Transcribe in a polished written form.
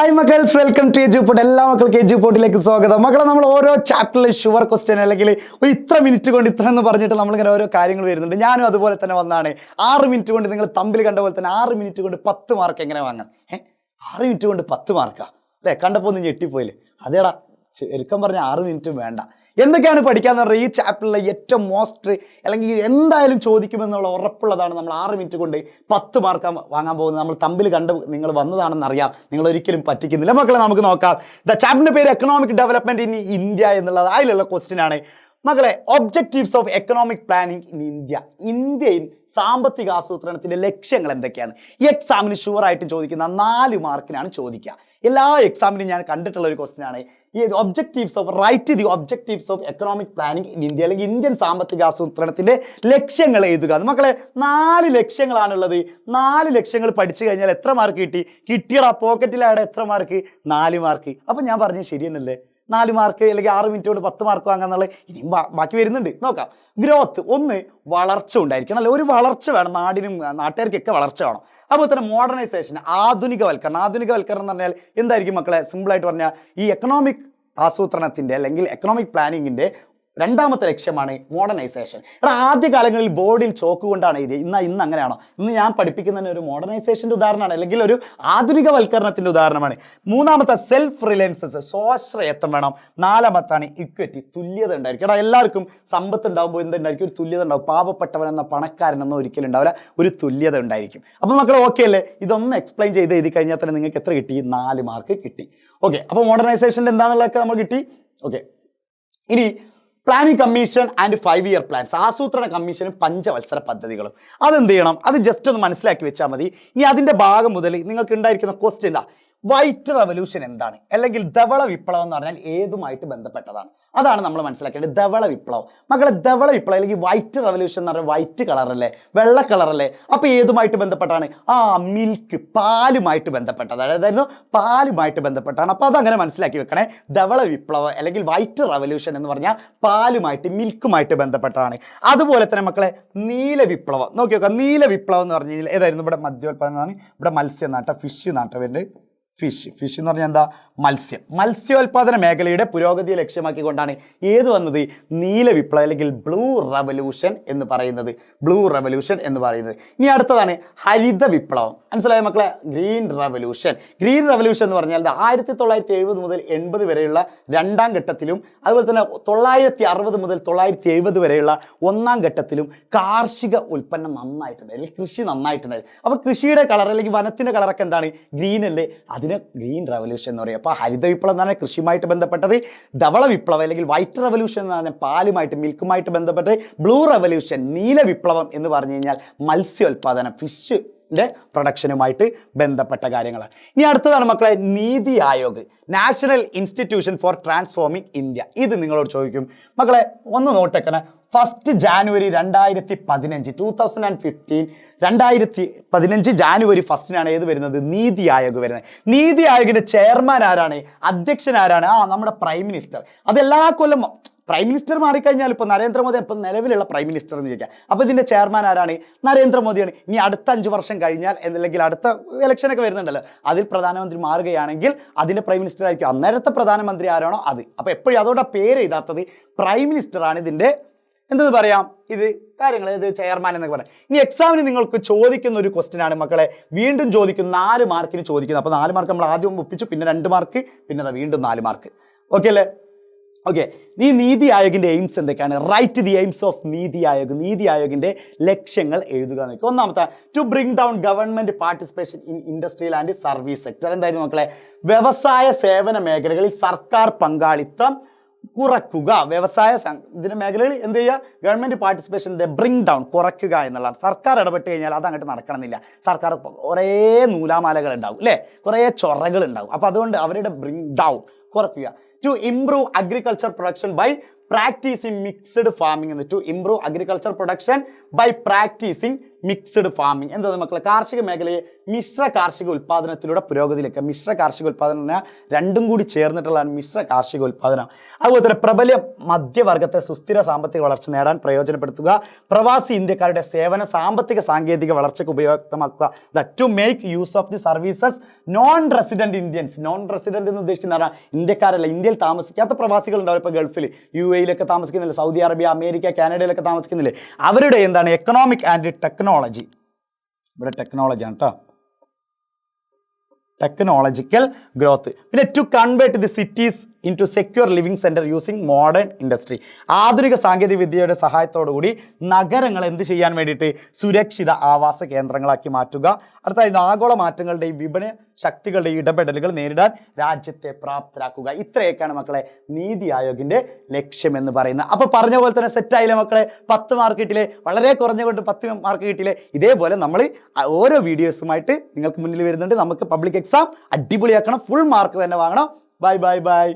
Hi മക്കൾസ്, welcome to Eduport. എല്ലാ മക്കൾക്ക് എജുപോർട്ടിലേക്ക് സ്വാഗതം. മക്കളെ, നമ്മൾ ഓരോ ചാപ്റ്ററിലെ ഷുവർ ക്വസ്റ്റ്യൻ അല്ലെങ്കിൽ ഒരു ഇത്ര മിനിറ്റ് കൊണ്ട് ഇത്ര എന്ന് പറഞ്ഞിട്ട് നമ്മളിങ്ങനെ ഓരോ കാര്യങ്ങൾ വരുന്നുണ്ട്. ഞാനും അതുപോലെ തന്നെ വന്നാണ്. 6 മിനിറ്റ് കൊണ്ട് നിങ്ങൾ തമ്പിൽ കണ്ട പോലെ തന്നെ 6 മിനിറ്റ് കൊണ്ട് 10 മാർക്ക് എങ്ങനെ വാങ്ങാം? 6 മിനിറ്റ് കൊണ്ട് 10 മാർക്കാ അല്ലേ? കണ്ടപ്പോൾ ഒന്ന് ഞെട്ടിപ്പോയില്ലേ? അതേടാ, ചുരുക്കം പറഞ്ഞ 6 മിനിറ്റും വേണ്ട. എന്തൊക്കെയാണ് പഠിക്കാന്ന് പറഞ്ഞാൽ ഈ ചാപ്റ്ററിലെ ഏറ്റവും മോസ്റ്റ് അല്ലെങ്കിൽ എന്തായാലും ചോദിക്കുമെന്നുള്ള ഉറപ്പുള്ളതാണ്. നമ്മൾ 6 മിനിറ്റ് കൊണ്ട് 10 മാർക്ക് വാങ്ങാൻ പോകുന്നത്. നമ്മൾ തമ്പിൽ കണ്ട് നിങ്ങൾ വന്നതാണെന്ന് അറിയാം. നിങ്ങൾ ഒരിക്കലും പറ്റിക്കുന്നില്ല മക്കളെ. നമുക്ക് നോക്കാം. ചാപ്റ്ററിന്റെ പേര് എക്കണോമിക് ഡെവലപ്മെന്റ് ഇൻ ഇന്ത്യ എന്നുള്ളത്. അതിലുള്ള ക്വസ്റ്റ്യൻ ആണ് മക്കളെ. Objectives of economic planning in India. ഇന്ത്യയിൽ സാമ്പത്തിക ആസൂത്രണത്തിന്റെ ലക്ഷ്യങ്ങൾ എന്തൊക്കെയാണ്? ഈ എക്സാമിന് ഷുവറായിട്ട് ചോദിക്കുന്ന 4 മാർക്കിനാണ് ചോദിക്കുക. എല്ലാ എക്സാമിനും ഞാൻ കണ്ടിട്ടുള്ള ഒരു ക്വസ്റ്റ്യൻ ആണ് ഈ write the objectives of economic planning in India, അല്ലെങ്കിൽ ഇന്ത്യൻ സാമ്പത്തിക ആസൂത്രണത്തിന്റെ ലക്ഷ്യങ്ങൾ എഴുതുക. മക്കളെ, 4 ലക്ഷ്യങ്ങളാണുള്ളത്. 4 ലക്ഷ്യങ്ങൾ പഠിച്ചു കഴിഞ്ഞാൽ എത്ര മാർക്ക് കിട്ടി? കിട്ടിയടാ, പോക്കറ്റിലാടെ എത്ര മാർക്ക്? 4 മാർക്ക്. അപ്പൊ ഞാൻ പറഞ്ഞത് ശരിയെന്നല്ലേ? 4 മാർക്ക് അല്ലെങ്കിൽ 6 മിനിറ്റ് കൊണ്ട് 10 മാർക്ക് വാങ്ങാന്നുള്ളത് ഇനിയും ബാക്കി വരുന്നുണ്ട്. നോക്കാം. ഗ്രോത്ത്, ഒന്ന് വളർച്ച ഉണ്ടായിരിക്കണം അല്ലെ? ഒരു വളർച്ച വേണം. നാടിനും നാട്ടുകാർക്കൊക്കെ വളർച്ച വേണം. അതുപോലെ തന്നെ മോഡേണൈസേഷൻ, ആധുനികവൽക്കരണം. ആധുനികവൽക്കരണം എന്ന് പറഞ്ഞാൽ എന്തായിരിക്കും മക്കളെ? സിമ്പിളായിട്ട് പറഞ്ഞാൽ ഈ എക്കണോമിക് ആസൂത്രണത്തിന്റെ അല്ലെങ്കിൽ എക്കണോമിക് പ്ലാനിങ്ങിന്റെ രണ്ടാമത്തെ ലക്ഷ്യമാണ് മോഡേണൈസേഷൻ. ആദ്യ കാലങ്ങളിൽ ബോർഡിൽ ചോക്ക് കൊണ്ടാണ് എഴുതിയത്. ഇന്ന് അങ്ങനെയാണോ? ഇന്ന് ഞാൻ പഠിപ്പിക്കുന്നതിന് ഒരു മോഡേണൈസേഷൻ്റെ ഉദാഹരണമാണ്, അല്ലെങ്കിൽ ഒരു ആധുനികവൽക്കരണത്തിൻ്റെ ഉദാഹരണമാണ്. മൂന്നാമത്തെ സെൽഫ് റിലയൻസസ്, സ്വാശ്രയത്വം വേണം. നാലാമത്താണ് ഇക്വിറ്റി, തുല്യത ഉണ്ടായിരിക്കും. എല്ലാവർക്കും സമ്പത്ത് ഉണ്ടാകുമ്പോൾ എന്തുണ്ടായിരിക്കും? ഒരു തുല്യത ഉണ്ടാവും. പാവപ്പെട്ടവനെന്ന പണക്കാരനെന്നോ ഒരിക്കലും ഉണ്ടാവില്ല, ഒരു തുല്യത ഉണ്ടായിരിക്കും. അപ്പോൾ മക്കൾ ഓക്കെ അല്ലേ? ഇതൊന്ന് എക്സ്പ്ലെയിൻ ചെയ്ത് എഴുതി കഴിഞ്ഞാൽ തന്നെ നിങ്ങൾക്ക് എത്ര കിട്ടി? 4 മാർക്ക് കിട്ടി. ഓക്കെ, അപ്പോൾ മോഡേണൈസേഷൻ്റെ എന്താണെന്നുള്ളതൊക്കെ നമ്മൾ കിട്ടി. ഓക്കെ, ഇനി planning commission and 5 year plans, ആസൂത്രണ കമ്മീഷനും പഞ്ചവത്സര പദ്ധതികളും. അതെന്ത് ചെയ്യണം? അത് ജസ്റ്റ് ഒന്ന് മനസ്സിലാക്കി വെച്ചാൽ മതി. ഇനി അതിൻ്റെ ഭാഗം മുതൽ നിങ്ങൾക്ക് ഉണ്ടായിരിക്കുന്ന ക്വസ്റ്റ്യൻ എന്താ? വൈറ്റ് റവല്യൂഷൻ എന്താണ്? അല്ലെങ്കിൽ ധവള വിപ്ലവം എന്ന് പറഞ്ഞാൽ ഏതുമായിട്ട് ബന്ധപ്പെട്ടതാണ്? അതാണ് നമ്മൾ മനസ്സിലാക്കേണ്ടത്. ധവള വിപ്ലവം. മക്കളെ, ധവള വിപ്ലവം അല്ലെങ്കിൽ വൈറ്റ് റവല്യൂഷൻ എന്ന് പറഞ്ഞാൽ വൈറ്റ് കളറല്ലേ, വെള്ള കളറല്ലേ? അപ്പോൾ ഏതുമായിട്ട് ബന്ധപ്പെട്ടാണ്? മിൽക്ക്, പാലുമായിട്ട് ബന്ധപ്പെട്ടതാണ്. അതായത് പാലുമായിട്ട് ബന്ധപ്പെട്ടാണ്. അപ്പോൾ അതങ്ങനെ മനസ്സിലാക്കി വെക്കണേ. ധവള വിപ്ലവം അല്ലെങ്കിൽ വൈറ്റ് റവല്യൂഷൻ എന്ന് പറഞ്ഞാൽ പാലുമായിട്ട്, മിൽക്കുമായിട്ട് ബന്ധപ്പെട്ടതാണ്. അതുപോലെ തന്നെ മക്കളെ, നീല വിപ്ലവം നോക്കി നോക്കാം. നീല വിപ്ലവം എന്ന് പറഞ്ഞു കഴിഞ്ഞാൽ ഏതായിരുന്നു? ഇവിടെ മദ്യോൽപാദനമാണ്. ഇവിടെ മത്സ്യം നാട്ട, ഫിഷ് നാട്ടവൻ്റെ ഫിഷ് എന്ന് പറഞ്ഞാൽ എന്താ? മത്സ്യം. മത്സ്യോൽപാദന മേഖലയുടെ പുരോഗതിയെ ലക്ഷ്യമാക്കിക്കൊണ്ടാണ് ഏത് വന്നത്? നീല വിപ്ലവം അല്ലെങ്കിൽ ബ്ലൂ റവല്യൂഷൻ എന്ന് പറയുന്നത്. ഇനി അടുത്തതാണ് ഹരിത വിപ്ലവം. മനസ്സിലായ മക്കളെ? Green revolution. ഗ്രീൻ റവല്യൂഷൻ എന്ന് പറഞ്ഞാൽ 1970 മുതൽ 80 വരെയുള്ള 2ാം ഘട്ടത്തിലും അതുപോലെ തന്നെ 960 മുതൽ 970 വരെയുള്ള 1ാം ഘട്ടത്തിലും കാർഷിക ഉൽപ്പന്നം നന്നായിട്ടുണ്ട്, അല്ലെങ്കിൽ കൃഷി നന്നായിട്ടുണ്ട്. അപ്പോൾ കൃഷിയുടെ കളർ അല്ലെങ്കിൽ വനത്തിൻ്റെ കളറൊക്കെ എന്താണ്? ഗ്രീൻ അല്ലേ? അതിന് ഗ്രീൻ റവല്യൂഷൻ എന്ന് പറയും. അപ്പോൾ ഹരിത വിപ്ലവം എന്ന് പറഞ്ഞാൽ കൃഷിയുമായിട്ട് ബന്ധപ്പെട്ടത്. ധവള വിപ്ലവം അല്ലെങ്കിൽ വൈറ്റ് റവല്യൂഷൻ എന്ന് പറഞ്ഞാൽ പാലുമായിട്ട്, മിൽക്കുമായിട്ട് ബന്ധപ്പെട്ട്. ബ്ലൂ റവല്യൂഷൻ, നീല വിപ്ലവം എന്ന് പറഞ്ഞു കഴിഞ്ഞാൽ മത്സ്യോൽപാദനം, ഫിഷിൻ്റെ പ്രൊഡക്ഷനുമായിട്ട് ബന്ധപ്പെട്ട കാര്യങ്ങളാണ്. ഇനി അടുത്തതാണ് മക്കളെ NITI Aayog, national institution for transforming India. ഇത് നിങ്ങളോട് ചോദിക്കും മക്കളെ, ഒന്ന് നോട്ടേക്കണേ. 1 ജാനുവരി 2015 2015 ജാനുവരി 1 ഏത് വരുന്നത്? നീതി ആയോഗ് വരുന്നത്. നീതി ആയോഗിന്റെ ചെയർമാൻ ആരാണ്? അധ്യക്ഷൻ ആരാണ്? നമ്മുടെ പ്രൈം മിനിസ്റ്റർ. അതെല്ലാ കൊല്ലം പ്രൈം മിനിസ്റ്റർ മാറിക്കഴിഞ്ഞാൽ ഇപ്പോൾ നരേന്ദ്രമോദി ഇപ്പം നിലവിലുള്ള പ്രൈം മിനിസ്റ്റർ എന്ന് ചോദിക്കാം. അപ്പോൾ ഇതിൻ്റെ ചെയർമാൻ ആരാണ്? നരേന്ദ്രമോദിയാണ്. ഇനി അടുത്ത 5 വർഷം കഴിഞ്ഞാൽ അല്ലെങ്കിൽ അടുത്ത ഇലക്ഷനൊക്കെ വരുന്നുണ്ടല്ലോ, അതിൽ പ്രധാനമന്ത്രി മാറുകയാണെങ്കിൽ അതിൻ്റെ പ്രൈം മിനിസ്റ്റർ ആയിരിക്കും. അന്നേരത്തെ പ്രധാനമന്ത്രി ആരാണോ അത്. അപ്പോൾ എപ്പോഴും അതോടെ പേര് എഴുതാത്തത് പ്രൈം മിനിസ്റ്ററാണ് ഇതിൻ്റെ എന്തെന്ന് പറയാം, ഇത് കാര്യങ്ങൾ, ഇത് ചെയർമാൻ എന്നൊക്കെ പറയാം. ഇനി എക്സാമിന് നിങ്ങൾക്ക് ചോദിക്കുന്ന ഒരു ക്വസ്റ്റ്യൻ ആണ് മക്കളെ, വീണ്ടും ചോദിക്കും. 4 മാർക്കിന് ചോദിക്കുന്നത്. അപ്പോൾ 4 മാർക്ക് നമ്മൾ ആദ്യം ഒപ്പിച്ചു, പിന്നെ 2 മാർക്ക്, പിന്നെ വീണ്ടും 4 മാർക്ക്. ഓക്കെ അല്ലേ? ഓക്കെ, ഈ നീതി ആയോഗിൻ്റെ എയിംസ് എന്തൊക്കെയാണ്? Right the aims of Niti Aayog. Niti ആയോഗിൻ്റെ ലക്ഷ്യങ്ങൾ എഴുതുക എന്ന് വെക്കും. ഒന്നാമത്തെ, to bring down government participation in industrial and service sector. എന്തായിരുന്നു മക്കളെ? വ്യവസായ സേവന മേഖലകളിൽ സർക്കാർ പങ്കാളിത്തം കുറയ്ക്കുക. വ്യവസായ ഇതിൻ്റെ മേഖലകളിൽ എന്ത് ചെയ്യുക? ഗവൺമെൻറ് പാർട്ടിസിപ്പേഷൻ്റെ ബ്രിങ് ഡൗൺ, കുറയ്ക്കുക എന്നുള്ളതാണ്. സർക്കാർ ഇടപെട്ട് കഴിഞ്ഞാൽ അത് അങ്ങോട്ട് നടക്കണമെന്നില്ല. സർക്കാർ കുറേ നൂലാമാലകൾ ഉണ്ടാവും അല്ലേ, കുറേ ചൊറകൾ ഉണ്ടാവും. അപ്പോൾ അതുകൊണ്ട് അവരുടെ ബ്രിങ് ഡൗൺ, കുറയ്ക്കുക. To improve agriculture production by practising mixed farming എന്ന്. To improve agriculture production by practising mixed farming. എന്താ മക്കളെ? കാർഷിക മേഖലയെ മിശ്ര കാർഷിക ഉൽപ്പാദനത്തിലൂടെ പുരോഗതിയിലേക്ക്. മിശ്ര കാർഷിക ഉൽപ്പാദനം പറഞ്ഞാൽ രണ്ടും കൂടി ചേർന്നിട്ടുള്ളതാണ് മിശ്ര കാർഷിക ഉൽപ്പാദനം. അതുപോലെ തന്നെ പ്രബല മധ്യവർഗത്തെ സുസ്ഥിര സാമ്പത്തിക വളർച്ച നേടാൻ പ്രയോജനപ്പെടുത്തുക. പ്രവാസി ഇന്ത്യക്കാരുടെ സേവന സാമ്പത്തിക സാങ്കേതിക വളർച്ചയ്ക്ക് ഉപയോഗമാക്കുക. To make use of the services non resident Indians. Non resident എന്ന് ഉദ്ദേശിക്കുന്ന ഇന്ത്യക്കാരല്ല, ഇന്ത്യയിൽ താമസിക്കാത്ത പ്രവാസികൾ ഉണ്ടാവും. ഇപ്പോൾ ഗൾഫിൽ UAE താമസിക്കുന്നില്ല, സൗദി അറേബ്യ, അമേരിക്ക, കാനഡയിലൊക്കെ താമസിക്കുന്നില്ലേ, അവരുടെ എന്താണ് എക്കണോമിക് ആൻഡ് ടെക്നോളജി. ഇവിടെ ടെക്നോളജി ആണ് കേട്ടോ, ടെക്നോളജിക്കൽ ഗ്രോത്ത്. പിന്നെ to convert the cities into secure living centre using modern industry. ആധുനിക സാങ്കേതിക വിദ്യയുടെ സഹായത്തോടു കൂടി നഗരങ്ങൾ എന്ത് ചെയ്യാൻ വേണ്ടിയിട്ട് സുരക്ഷിത ആവാസ കേന്ദ്രങ്ങളാക്കി മാറ്റുക. അടുത്തായി ആഗോള മാറ്റങ്ങളുടെയും വിപണന ശക്തികളുടെയും ഇടപെടലുകൾ നേരിടാൻ രാജ്യത്തെ പ്രാപ്തരാക്കുക. ഇത്രയൊക്കെയാണ് മക്കളെ നീതി ആയോഗിൻ്റെ ലക്ഷ്യം എന്ന് പറയുന്നത്. അപ്പോൾ പറഞ്ഞ പോലെ തന്നെ സെറ്റായില്ലേ മക്കളെ? 10 മാർക്ക് കിട്ടിയില്ലേ? വളരെ കുറഞ്ഞ കൊണ്ട് 10 മാർക്ക് കിട്ടിയില്ലേ? ഇതേപോലെ നമ്മൾ ഓരോ വീഡിയോസുമായിട്ട് നിങ്ങൾക്ക് മുന്നിൽ വരുന്നുണ്ട്. നമുക്ക് പബ്ലിക് എക്സാം അടിപൊളിയാക്കണം, ഫുൾ മാർക്ക് തന്നെ വാങ്ങണം. Bye bye bye.